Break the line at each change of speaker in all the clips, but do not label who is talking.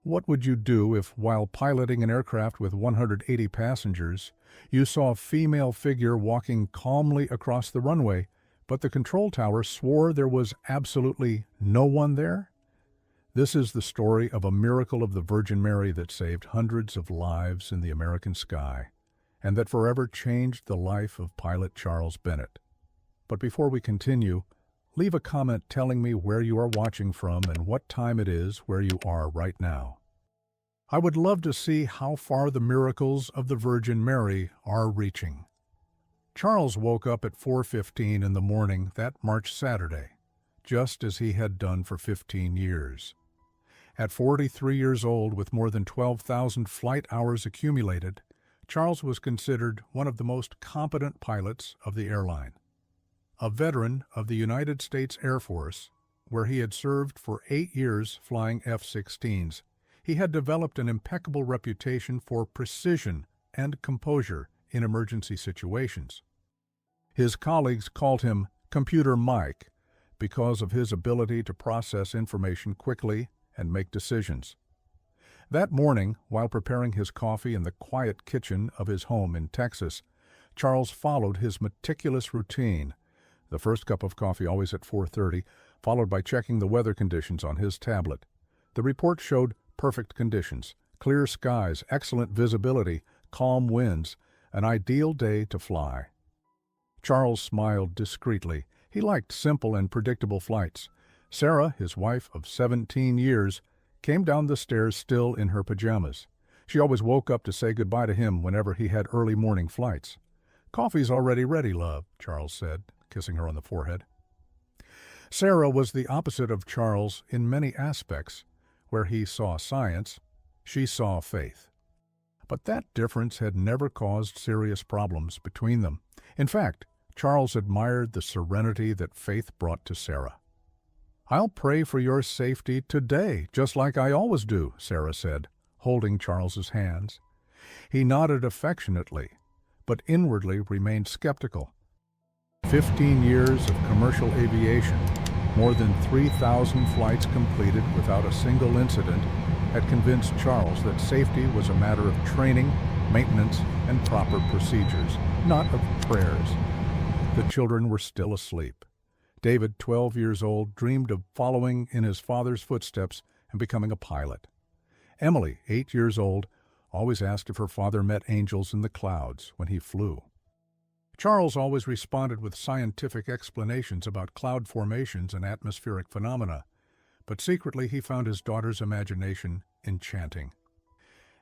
What would you do if, while piloting an aircraft with 180 passengers, you saw a female figure walking calmly across the runway, but the control tower swore there was absolutely no one there? This is the story of a miracle of the Virgin Mary that saved hundreds of lives in the American sky, and that forever changed the life of pilot Charles Bennett. But before we continue, leave a comment telling me where you are watching from and what time it is where you are right now. I would love to see how far the miracles of the Virgin Mary are reaching. Charles woke up at 4:15 in the morning that March Saturday, just as he had done for 15 years. At 43 years old, with more than 12,000 flight hours accumulated, Charles was considered one of the most competent pilots of the airline. A veteran of the United States Air Force, where he had served for 8 years flying F-16s, he had developed an impeccable reputation for precision and composure in emergency situations. His colleagues called him Computer Mike because of his ability to process information quickly and make decisions. That morning, while preparing his coffee in the quiet kitchen of his home in Texas, Charles followed his meticulous routine. The first cup of coffee always at 4:30, followed by checking the weather conditions on his tablet. The report showed perfect conditions, clear skies, excellent visibility, calm winds, an ideal day to fly. Charles smiled discreetly. He liked simple and predictable flights. Sarah, his wife of 17 years, came down the stairs still in her pajamas. She always woke up to say goodbye to him whenever he had early morning flights. "Coffee's already ready, love," Charles said, kissing her on the forehead. Sarah was the opposite of Charles in many aspects. Where he saw science, she saw faith. But that difference had never caused serious problems between them. In fact, Charles admired the serenity that faith brought to Sarah. "I'll pray for your safety today, just like I always do," Sarah said, holding Charles's hands. He nodded affectionately, but inwardly remained skeptical. 15 years of commercial aviation, more than 3,000 flights completed without a single incident, had convinced Charles that safety was a matter of training, maintenance, and proper procedures, not of prayers. The children were still asleep. David, 12 years old, dreamed of following in his father's footsteps and becoming a pilot. Emily, 8 years old, always asked if her father met angels in the clouds when he flew. Charles always responded with scientific explanations about cloud formations and atmospheric phenomena, but secretly he found his daughter's imagination enchanting.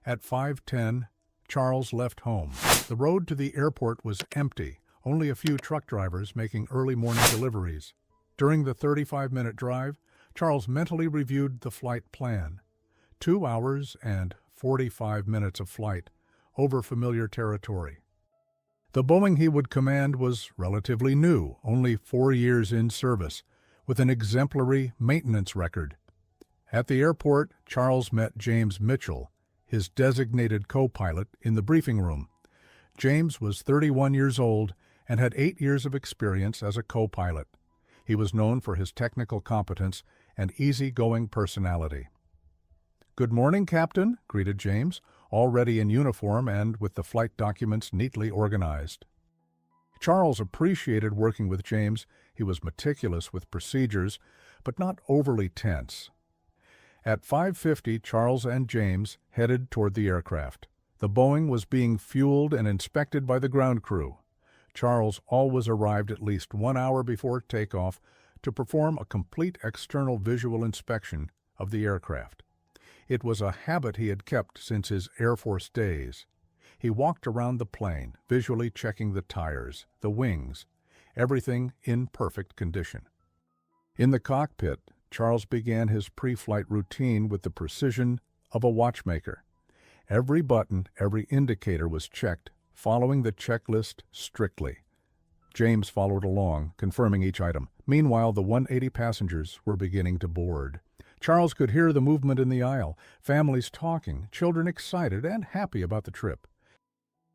At 5:10, Charles left home. The road to the airport was empty, only a few truck drivers making early morning deliveries. During the 35-minute drive, Charles mentally reviewed the flight plan. 2 hours and 45 minutes of flight over familiar territory. The Boeing he would command was relatively new, only 4 years in service, with an exemplary maintenance record. At the airport, Charles met James Mitchell, his designated co-pilot, in the briefing room. James was 31 years old and had 8 years of experience as a co-pilot. He was known for his technical competence and easygoing personality. "Good morning, Captain," greeted James, already in uniform and with the flight documents neatly organized. Charles appreciated working with James. He was meticulous with procedures, but not overly tense. At 5:50, Charles and James headed toward the aircraft. The Boeing was being fueled and inspected by the ground crew. Charles always arrived at least 1 hour before takeoff to perform a complete external visual inspection of the aircraft. It was a habit he had kept since his Air Force days. He walked around the plane, visually checking the tires, the wings, everything in perfect condition. In the cockpit, Charles began his pre-flight routine with the precision of a watchmaker. Every button, every indicator was checked, following the checklist strictly. James followed along, confirming each item. Meanwhile, the 180 passengers were beginning to board. Charles could hear the movement in the aisle, families talking, children excited and happy about the trip.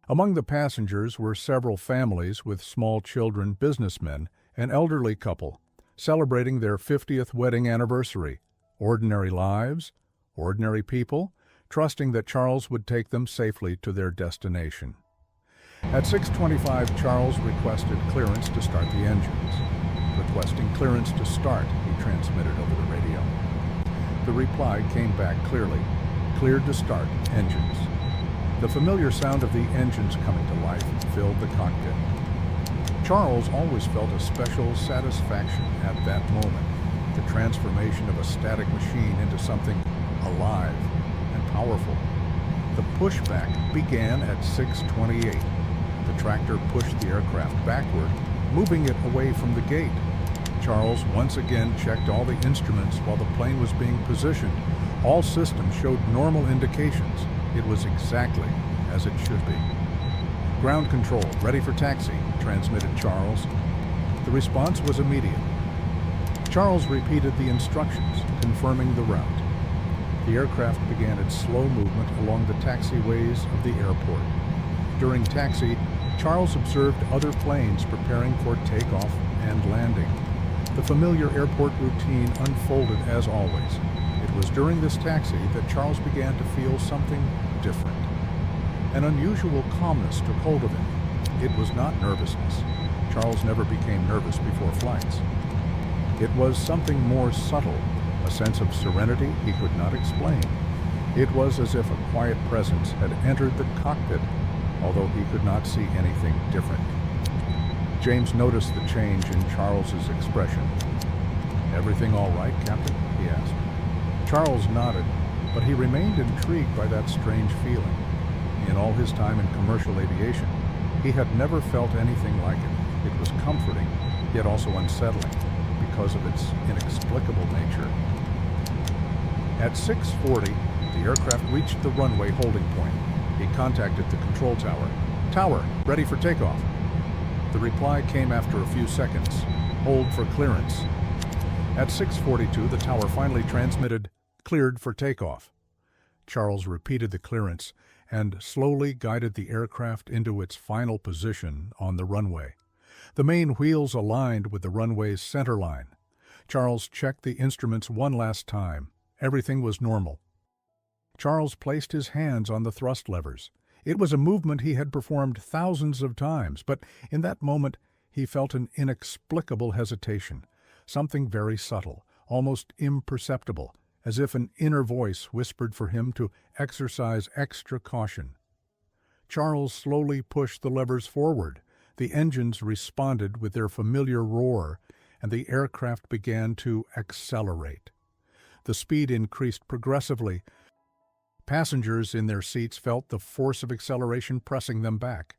Among the passengers were several families with small children, businessmen, an elderly couple, celebrating their 50th wedding anniversary. Ordinary lives, ordinary people, trusting that Charles would take them safely to their destination. At 6:25, Charles requested clearance to start the engines. Requesting clearance to start, he transmitted over the radio. The reply came back clearly, cleared to start engines. The familiar sound of the engines coming to life filled the cockpit. Charles always felt a special satisfaction at that moment, the transformation of a static machine into something alive and powerful. The pushback began at 6:28. The tractor pushed the aircraft backward, moving it away from the gate. Charles once again checked all the instruments while the plane was being positioned. All systems showed normal indications. It was exactly as it should be. "Ground control, ready for taxi," transmitted Charles. The response was immediate. Charles repeated the instructions, confirming the route. The aircraft began its slow movement along the taxiways of the airport. During taxi, Charles observed other planes preparing for takeoff and landing. The familiar airport routine unfolded as always. It was during this taxi that Charles began to feel something different. An unusual calmness took hold of him. It was not nervousness. Charles never became nervous before flights. It was something more subtle, a sense of serenity he could not explain. It was as if a quiet presence had entered the cockpit, although he could not see anything different. James noticed the change in Charles's expression. "Everything all right, Captain?" he asked. Charles nodded, but he remained intrigued by that strange feeling. In all his time in commercial aviation, he had never felt anything like it. It was comforting, yet also unsettling, because of its inexplicable nature. At 6:40, the aircraft reached the runway holding point. He contacted the control tower. "Tower, ready for takeoff." The reply came after a few seconds. "Hold for clearance." At 6:42, the tower finally transmitted, "Cleared for takeoff." Charles repeated the clearance and slowly guided the aircraft into its final position on the runway. The main wheels aligned with the runway's center line. Charles checked the instruments one last time. Everything was normal. Charles placed his hands on the thrust levers. It was a movement he had performed thousands of times, but in that moment he felt an inexplicable hesitation, something very subtle, almost imperceptible, as if an inner voice whispered for him to exercise extra caution. Charles slowly pushed the levers forward. The engines responded with their familiar roar, and the aircraft began to accelerate. The speed increased progressively. Passengers in their seats felt the force of acceleration pressing them back.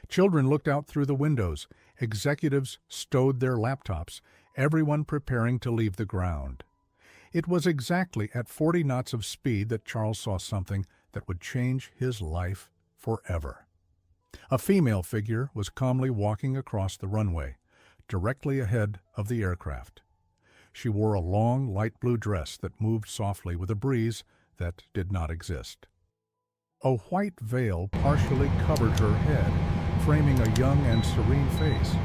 Children looked out through the windows. Executives stowed their laptops, everyone preparing to leave the ground. It was exactly at 40 knots of speed that Charles saw something that would change his life forever. A female figure was calmly walking across the runway, directly ahead of the aircraft. She wore a long, light blue dress that moved softly with a breeze that did not exist. A white veil partially covered her head, framing a young and serene face.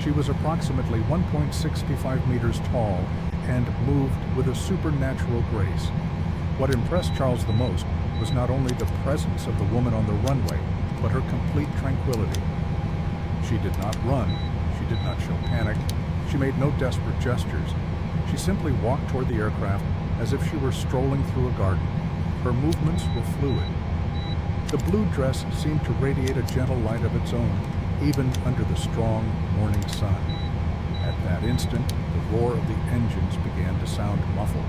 She was approximately 1.65 meters tall and moved with a supernatural grace. What impressed Charles the most was not only the presence of the woman on the runway, but her complete tranquility. She did not run. She did not show panic. She made no desperate gestures. She simply walked toward the aircraft as if she were strolling through a garden. Her movements were fluid. The blue dress seemed to radiate a gentle light of its own, even under the strong morning sun. At that instant, the roar of the engines began to sound muffled,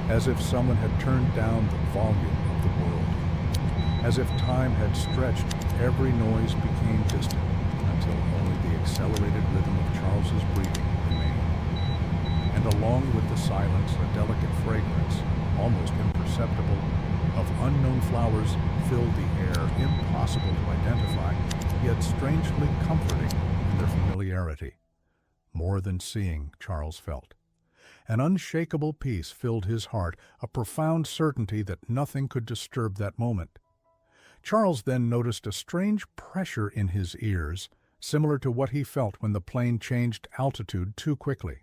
as if someone had turned down the volume of the world. As if time had stretched, every noise became distant, until only the accelerated rhythm of Charles's breathing remained. And along with the silence, a delicate fragrance, almost imperceptible, of unknown flowers filled the air, impossible to identify, yet strangely comforting in their familiarity. More than seeing, Charles felt. An unshakable peace filled his heart, a profound certainty that nothing could disturb that moment. Charles then noticed a strange pressure in his ears, similar to what he felt when the plane changed altitude too quickly.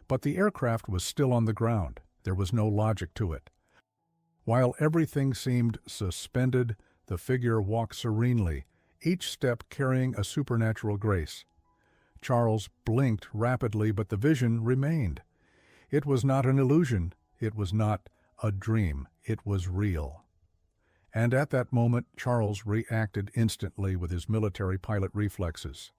But the aircraft was still on the ground. There was no logic to it. While everything seemed suspended, the figure walked serenely, each step carrying a supernatural grace. Charles blinked rapidly, but the vision remained. It was not an illusion. It was not a dream. It was real. And at that moment, Charles reacted instantly with his military pilot reflexes.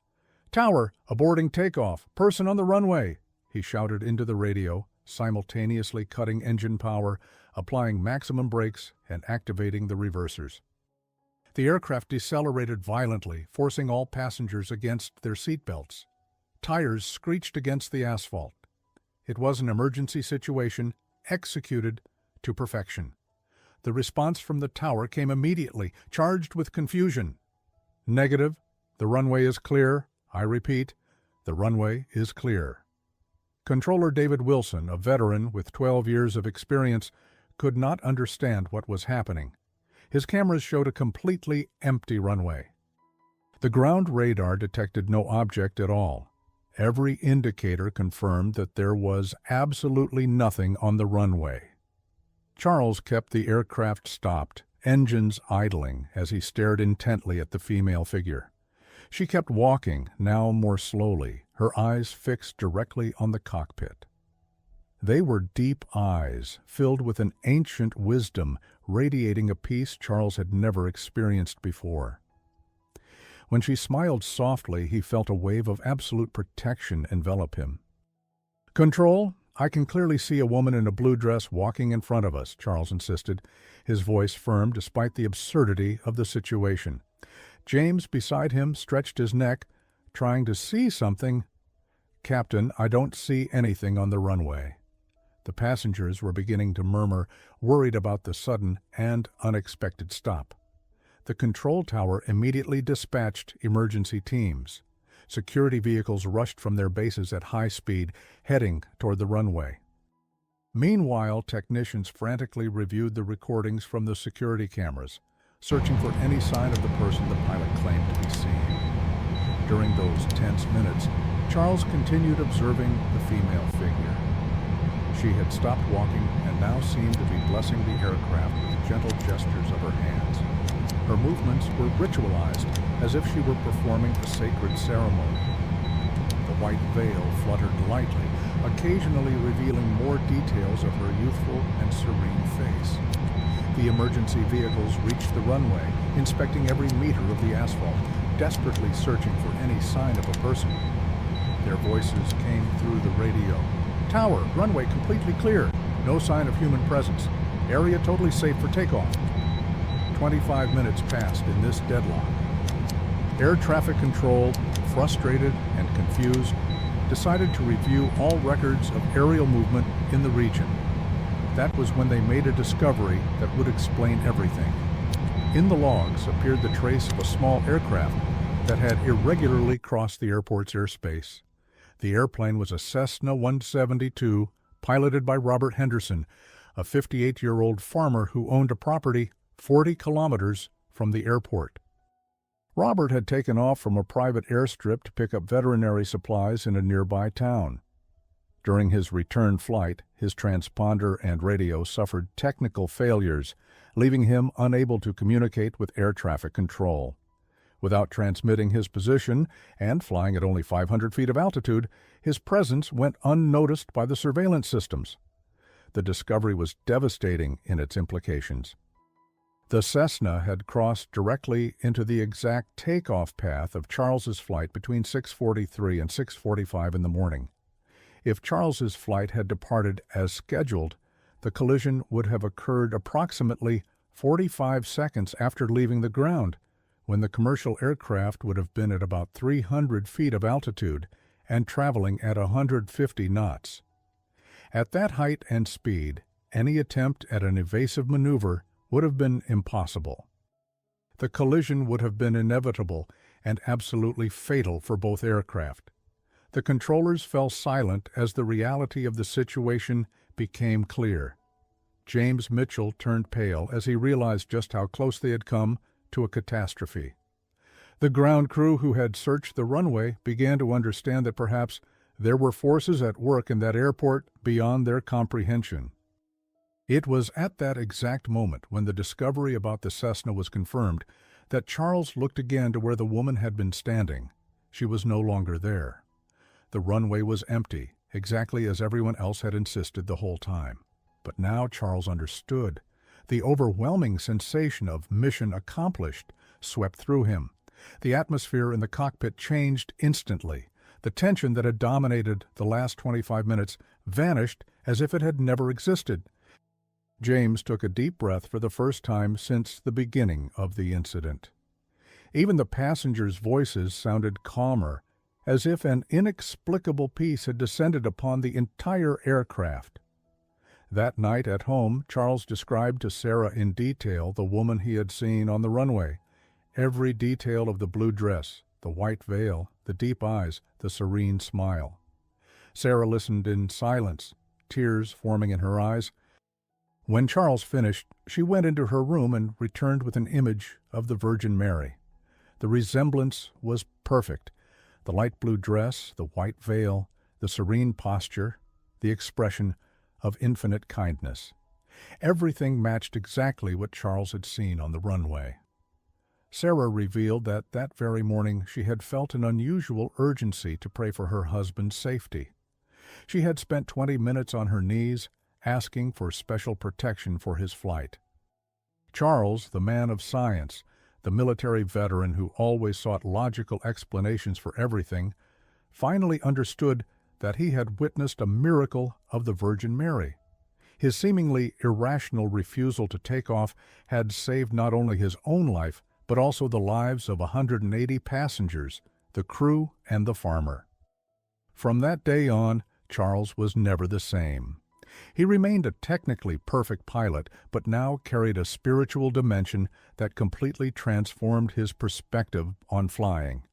"Tower, aborting takeoff. Person on the runway," he shouted into the radio, simultaneously cutting engine power, applying maximum brakes, and activating the reversers. The aircraft decelerated violently, forcing all passengers against their seatbelts. Tires screeched against the asphalt. It was an emergency situation, executed to perfection. The response from the tower came immediately, charged with confusion. "Negative. The runway is clear. I repeat, the runway is clear." Controller David Wilson, a veteran with 12 years of experience, could not understand what was happening. His cameras showed a completely empty runway. The ground radar detected no object at all. Every indicator confirmed that there was absolutely nothing on the runway. Charles kept the aircraft stopped, engines idling, as he stared intently at the female figure. She kept walking, now more slowly, her eyes fixed directly on the cockpit. They were deep eyes, filled with an ancient wisdom, radiating a peace Charles had never experienced before. When she smiled softly, he felt a wave of absolute protection envelop him. "Control, I can clearly see a woman in a blue dress walking in front of us," Charles insisted, his voice firm despite the absurdity of the situation. James, beside him, stretched his neck, trying to see something. "Captain, I don't see anything on the runway." The passengers were beginning to murmur, worried about the sudden and unexpected stop. The control tower immediately dispatched emergency teams. Security vehicles rushed from their bases at high speed, heading toward the runway. Meanwhile, technicians frantically reviewed the recordings from the security cameras, searching for any sign of the person the pilot claimed to be seeing. During those tense minutes, Charles continued observing the female figure. She had stopped walking and now seemed to be blessing the aircraft with gentle gestures of her hands. Her movements were ritualized, as if she were performing a sacred ceremony. The white veil fluttered lightly, occasionally revealing more details of her youthful and serene face. The emergency vehicles reached the runway, inspecting every meter of the asphalt, desperately searching for any sign of a person. Their voices came through the radio. "Tower, runway completely clear. No sign of human presence. Area totally safe for takeoff." 25 minutes passed in this deadlock. Air traffic control, frustrated and confused, decided to review all records of aerial movement in the region. That was when they made a discovery that would explain everything. In the logs appeared the trace of a small aircraft that had irregularly crossed the airport's airspace. The airplane was a Cessna 172, piloted by Robert Henderson, a 58-year-old farmer who owned a property 40 kilometers from the airport. Robert had taken off from a private airstrip to pick up veterinary supplies in a nearby town. During his return flight, his transponder and radio suffered technical failures, leaving him unable to communicate with air traffic control. Without transmitting his position and flying at only 500 feet of altitude, his presence went unnoticed by the surveillance systems. The discovery was devastating in its implications. The Cessna had crossed directly into the exact takeoff path of Charles's flight between 6:43 and 6:45 in the morning. If Charles's flight had departed as scheduled, the collision would have occurred approximately 45 seconds after leaving the ground, when the commercial aircraft would have been at about 300 feet of altitude and traveling at 150 knots. At that height and speed, any attempt at an evasive maneuver would have been impossible. The collision would have been inevitable and absolutely fatal for both aircraft. The controllers fell silent as the reality of the situation became clear. James Mitchell turned pale as he realized just how close they had come to a catastrophe. The ground crew who had searched the runway began to understand that perhaps there were forces at work in that airport beyond their comprehension. It was at that exact moment, when the discovery about the Cessna was confirmed, that Charles looked again to where the woman had been standing. She was no longer there. The runway was empty, exactly as everyone else had insisted the whole time. But now Charles understood. The overwhelming sensation of mission accomplished swept through him. The atmosphere in the cockpit changed instantly. The tension that had dominated the last 25 minutes vanished as if it had never existed. James took a deep breath for the first time since the beginning of the incident. Even the passengers' voices sounded calmer, as if an inexplicable peace had descended upon the entire aircraft. That night at home, Charles described to Sarah in detail the woman he had seen on the runway. Every detail of the blue dress, the white veil, the deep eyes, the serene smile. Sarah listened in silence, tears forming in her eyes. When Charles finished, she went into her room and returned with an image of the Virgin Mary. The resemblance was perfect. The light blue dress, the white veil, the serene posture, the expression of infinite kindness. Everything matched exactly what Charles had seen on the runway. Sarah revealed that that very morning she had felt an unusual urgency to pray for her husband's safety. She had spent 20 minutes on her knees, asking for special protection for his flight. Charles, the man of science, the military veteran who always sought logical explanations for everything, finally understood that he had witnessed a miracle of the Virgin Mary. His seemingly irrational refusal to take off had saved not only his own life, but also the lives of 180 passengers, the crew and the farmer. From that day on, Charles was never the same. He remained a technically perfect pilot, but now carried a spiritual dimension that completely transformed his perspective on flying.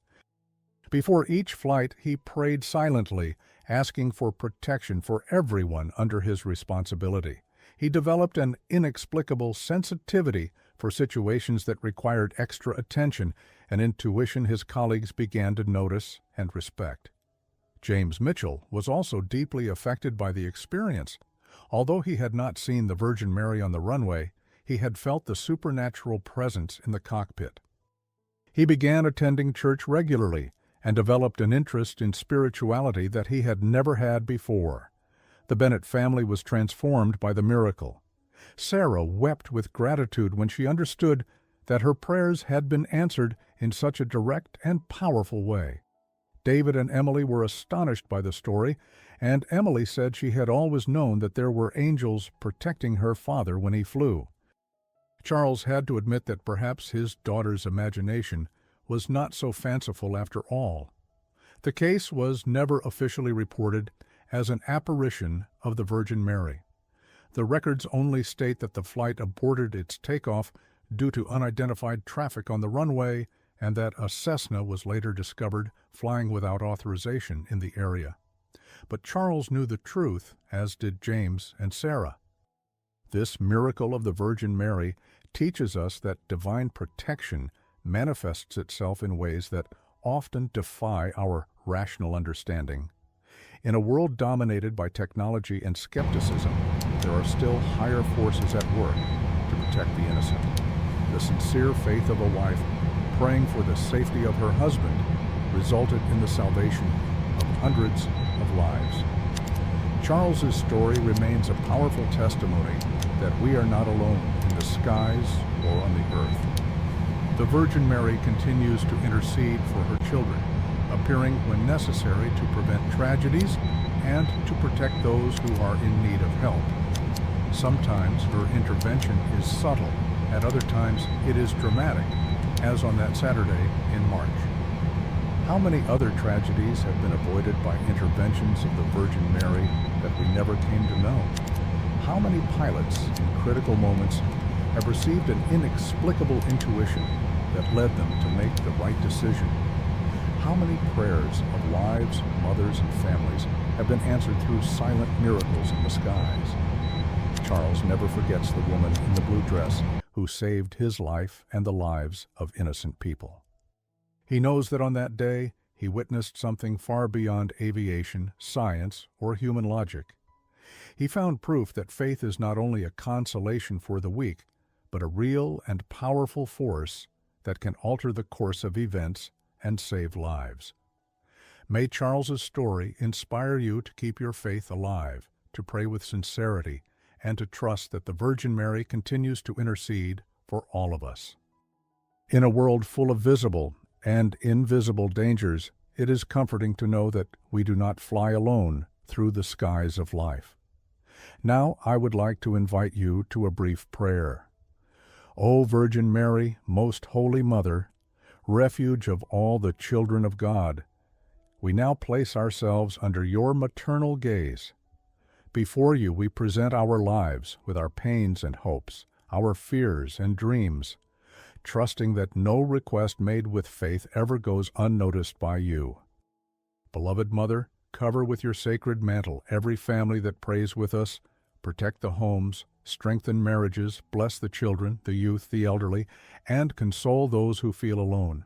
Before each flight, he prayed silently, asking for protection for everyone under his responsibility. He developed an inexplicable sensitivity for situations that required extra attention, an intuition his colleagues began to notice and respect. James Mitchell was also deeply affected by the experience. Although he had not seen the Virgin Mary on the runway, he had felt the supernatural presence in the cockpit. He began attending church regularly and developed an interest in spirituality that he had never had before. The Bennett family was transformed by the miracle. Sarah wept with gratitude when she understood that her prayers had been answered in such a direct and powerful way. David and Emily were astonished by the story, and Emily said she had always known that there were angels protecting her father when he flew. Charles had to admit that perhaps his daughter's imagination was not so fanciful after all. The case was never officially reported as an apparition of the Virgin Mary. The records only state that the flight aborted its takeoff due to unidentified traffic on the runway and that a Cessna was later discovered flying without authorization in the area. But Charles knew the truth, as did James and Sarah. This miracle of the Virgin Mary teaches us that divine protection manifests itself in ways that often defy our rational understanding. In a world dominated by technology and skepticism, there are still higher forces at work to protect the innocent. The sincere faith of a wife praying for the safety of her husband resulted in the salvation of hundreds of lives. Charles's story remains a powerful testimony that we are not alone in the skies or on the earth. The Virgin Mary continues to intercede for her children, appearing when necessary to prevent tragedies and to protect those who are in need of help. Sometimes her intervention is subtle, at other times it is dramatic, as on that Saturday in March. How many other tragedies have been avoided by interventions of the Virgin Mary that we never came to know? How many pilots in critical moments have received an inexplicable intuition that led them to make the right decision? How many prayers of wives, mothers, and families have been answered through silent miracles in the skies? Charles never forgets the woman in the blue dress who saved his life and the lives of innocent people. He knows that on that day he witnessed something far beyond aviation, science, or human logic. He found proof that faith is not only a consolation for the weak, but a real and powerful force that can alter the course of events and save lives. May Charles's story inspire you to keep your faith alive, to pray with sincerity, and to trust that the Virgin Mary continues to intercede for all of us. In a world full of visible and invisible dangers, it is comforting to know that we do not fly alone through the skies of life. Now I would like to invite you to a brief prayer. O Virgin Mary, most Holy Mother, refuge of all the children of God, we now place ourselves under your maternal gaze. Before you we present our lives with our pains and hopes, our fears and dreams, trusting that no request made with faith ever goes unnoticed by you. Beloved Mother, cover with your sacred mantle every family that prays with us, protect the homes, strengthen marriages, bless the children, the youth, the elderly, and console those who feel alone.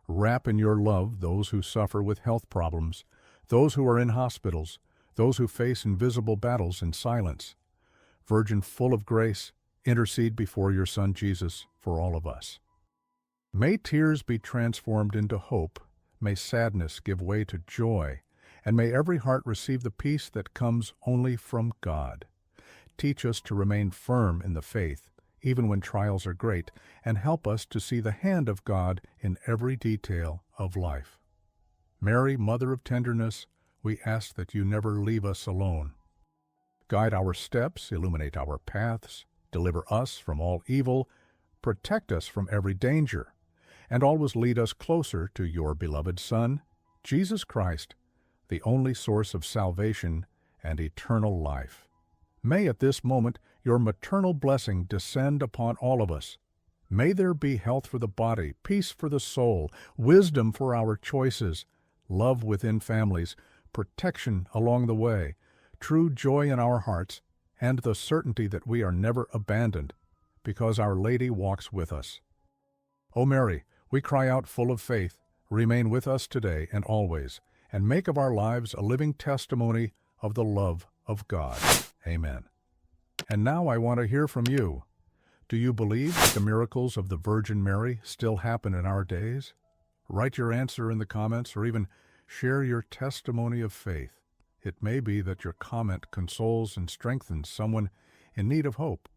Wrap in your love those who suffer with health problems, those who are in hospitals, those who face invisible battles in silence. Virgin full of grace, intercede before your Son Jesus for all of us. May tears be transformed into hope, may sadness give way to joy, and may every heart receive the peace that comes only from God. Teach us to remain firm in the faith, even when trials are great, and help us to see the hand of God in every detail of life. Mary, Mother of Tenderness, we ask that you never leave us alone. Guide our steps, illuminate our paths, deliver us from all evil, protect us from every danger, and always lead us closer to your beloved Son, Jesus Christ, the only source of salvation and eternal life. May at this moment your maternal blessing descend upon all of us. May there be health for the body, peace for the soul, wisdom for our choices, love within families, protection along the way, true joy in our hearts, and the certainty that we are never abandoned, because Our Lady walks with us. O Mary, we cry out full of faith, remain with us today and always, and make of our lives a living testimony of the love of God. Amen. And now I want to hear from you. Do you believe that the miracles of the Virgin Mary still happen in our days? Write your answer in the comments or even share your testimony of faith. It may be that your comment consoles and strengthens someone in need of hope.